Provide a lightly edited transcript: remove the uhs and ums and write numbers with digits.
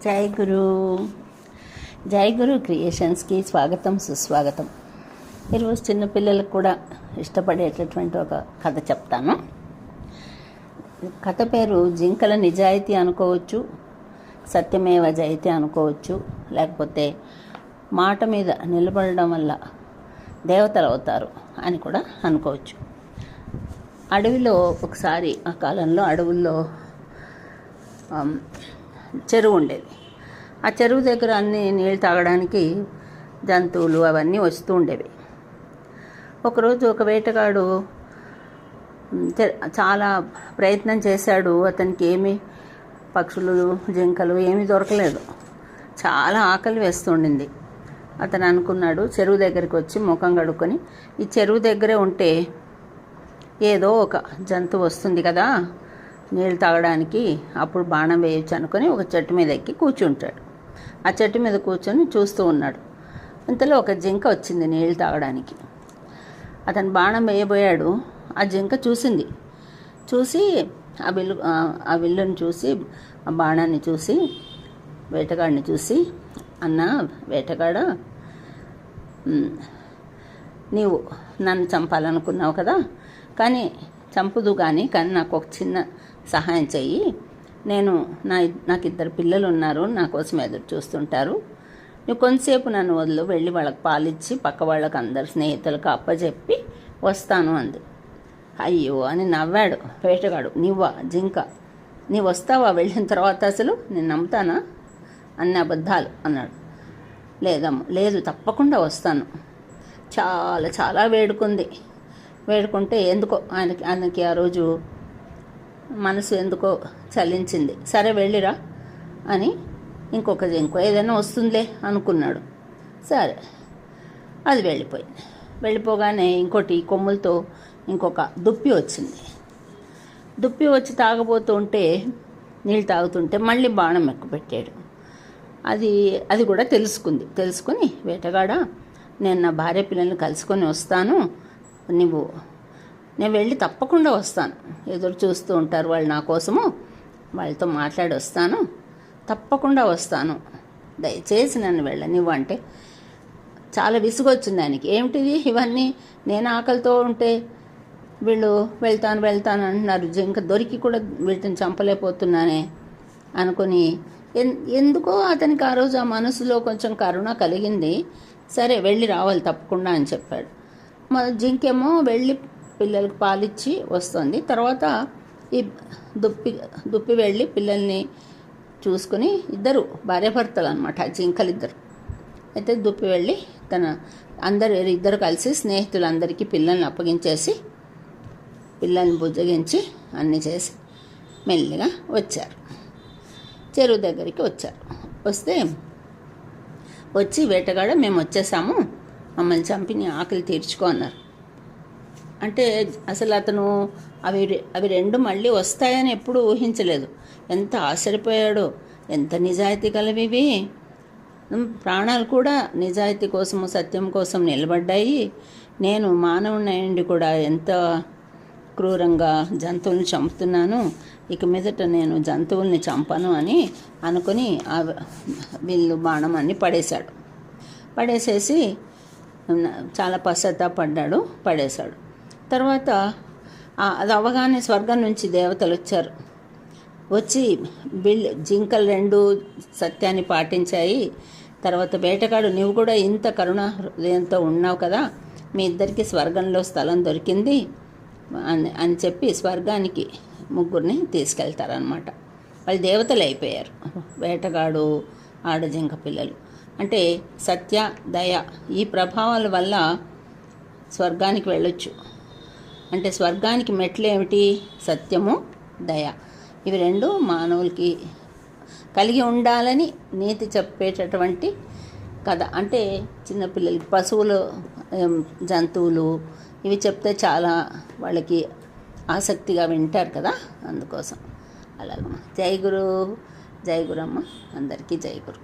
జై గురు జై గురు క్రియేషన్స్కి స్వాగతం సుస్వాగతం. ఈరోజు చిన్నపిల్లలకు కూడా ఇష్టపడేటటువంటి ఒక కథ చెప్తాను. కథ పేరు జింకల నిజాయితీ అనుకోవచ్చు, సత్యమేవ జయతే అనుకోవచ్చు, లేకపోతే మాట మీద నిలబడడం వల్ల దేవతలు అవుతారు అని కూడా అనుకోవచ్చు. అడవిలో ఒకసారి ఆ కాలంలో అడవుల్లో చెరువు ఉండేది. ఆ చెరువు దగ్గర అన్ని నీళ్ళు తాగడానికి జంతువులు అవన్నీ వస్తూ ఉండేవి. ఒకరోజు ఒక వేటగాడు చాలా ప్రయత్నం చేశాడు. అతనికి ఏమీ పక్షులు జింకలు ఏమీ దొరకలేదు. చాలా ఆకలి వేస్తుండింది. అతను అనుకున్నాడు, చెరువు దగ్గరికి వచ్చి ముఖం కడుక్కొని ఈ చెరువు దగ్గరే ఉంటే ఏదో ఒక జంతువు వస్తుంది కదా నీళ్ళు తాగడానికి, అప్పుడు బాణం వేయచ్చు అనుకొని ఒక చెట్టు మీద ఎక్కి కూర్చుంటాడు. ఆ చెట్టు మీద కూర్చొని చూస్తూ ఉన్నాడు. ఇంతలో ఒక జింక వచ్చింది నీళ్ళు తాగడానికి. అతను బాణం వేయబోయాడు. ఆ జింక చూసింది. చూసి ఆ విల్లుని చూసి, ఆ బాణాన్ని చూసి, వేటగాడిని చూసి, అన్న వేటగాడ, నీవు నన్ను చంపాలనుకున్నావు కదా, కానీ చంపుదు కానీ నాకు ఒక చిన్న సహాయం చెయ్యి. నాకు 2 పిల్లలు ఉన్నారు, నా కోసం ఎదురు చూస్తుంటారు. నువ్వు కొంతసేపు నన్ను వదిలి వెళ్ళి వాళ్ళకి పాలిచ్చి పక్క వాళ్ళకి అందరు స్నేహితులకు అప్పచెప్పి వస్తాను అంది. అయ్యో అని నవ్వాడు వేటగాడు. నువ్వా జింక, నీవు వస్తావా వెళ్ళిన తర్వాత? అసలు నేను నమ్ముతానా? అన్ని అబద్ధాలు అన్నాడు. లేదు తప్పకుండా వస్తాను. చాలా చాలా వేడుకుంటే ఎందుకో ఆయనకి ఆ రోజు మనసు ఎందుకో చలించింది. సరే వెళ్ళిరా అని ఇంకొక జింక ఏదైనా వస్తుందిలే అనుకున్నాడు. సరే అది వెళ్ళిపోగానే ఇంకోటి కొమ్ములతో ఇంకొక దుప్పి వచ్చింది. దుప్పి వచ్చి నీళ్ళు తాగుతుంటే మళ్ళీ బాణం ఎక్కుపెట్టాడు. అది కూడా తెలుసుకుని వేటగాడా, నేను నా భార్య పిల్లల్ని కలుసుకొని వస్తాను, నేను వెళ్ళి తప్పకుండా వస్తాను, ఎదురు చూస్తూ ఉంటారు వాళ్ళు నా కోసము, వాళ్ళతో మాట్లాడి వస్తాను, తప్పకుండా వస్తాను, దయచేసి నన్ను వెళ్ళనివ్వు అంటే చాలా విసుగొచ్చింది ఆయనకి. ఏమిటిది ఇవన్నీ, నేను ఆకలితో ఉంటే వీళ్ళు వెళ్తాను అంటున్నారు, జింక దొరికి కూడా వీటిని చంపలేకపోతున్నానే అనుకుని ఎందుకో అతనికి ఆ రోజు ఆ మనసులో కొంచెం కరుణ కలిగింది. సరే వెళ్ళి రావాలి తప్పకుండా అని చెప్పాడు. జింకేమో వెళ్ళి పిల్లలకు పాలిచ్చి వస్తుంది. తర్వాత ఈ దుప్పి వెళ్ళి పిల్లల్ని చూసుకుని, ఇద్దరు భార్యాభర్తలు అనమాట ఆ జింకలిద్దరు. అయితే దుప్పి వెళ్ళి ఇద్దరు కలిసి స్నేహితులందరికీ పిల్లల్ని అప్పగించేసి పిల్లల్ని బుజ్జగించి అన్నీ చేసి మెల్లిగా వచ్చారు. చెరువు దగ్గరికి వచ్చి వేటగాడ మేము వచ్చేసాము, మమ్మల్ని చంపి నీ ఆకలి తీర్చుకో అన్నారు. అంటే అసలు అతను అవి 2 మళ్ళీ వస్తాయని ఎప్పుడూ ఊహించలేదు. ఎంత ఆశ్చర్యపోయాడో, ఎంత నిజాయితీ కలవివి, ప్రాణాలు కూడా నిజాయితీ కోసము సత్యం కోసం నిలబడ్డాయి. నేను మానవుని కూడా ఎంత క్రూరంగా జంతువుల్ని చంపుతున్నాను, ఇక మీదట నేను జంతువుల్ని చంపను అని అనుకుని ఆ విల్లు బాణం అన్ని పడేసేసి చాలా పశ్చాత్తాపడ్డాడు, పడేశాడు. తర్వాత అది అవగానే స్వర్గం నుంచి దేవతలు వచ్చి జింకలు 2 సత్యాన్ని పాటించాయి. తర్వాత వేటగాడు, నువ్వు కూడా ఇంత కరుణ హృదయంతో ఉన్నావు కదా, మీ ఇద్దరికి స్వర్గంలో స్థలం దొరికింది అని చెప్పి స్వర్గానికి ముగ్గురిని తీసుకెళ్తారనమాట. వాళ్ళు దేవతలు అయిపోయారు, వేటగాడు ఆడజింక పిల్లలు. అంటే సత్య దయ ఈ ప్రభావాల వల్ల స్వర్గానికి వెళ్ళొచ్చు. అంటే స్వర్గానికి మెట్లు ఏమిటి? సత్యము దయ. ఇవి 2 మానవులకి కలిగి ఉండాలని నీతి చెప్పేటటువంటి కథ. అంటే చిన్నపిల్లలకి పశువులు జంతువులు ఇవి చెప్తే చాలా వాళ్ళకి ఆసక్తిగా వింటారు కదా, అందుకోసం అలాగమ్మా. జై గురు, జై గురమ్మ, అందరికీ జై గురు.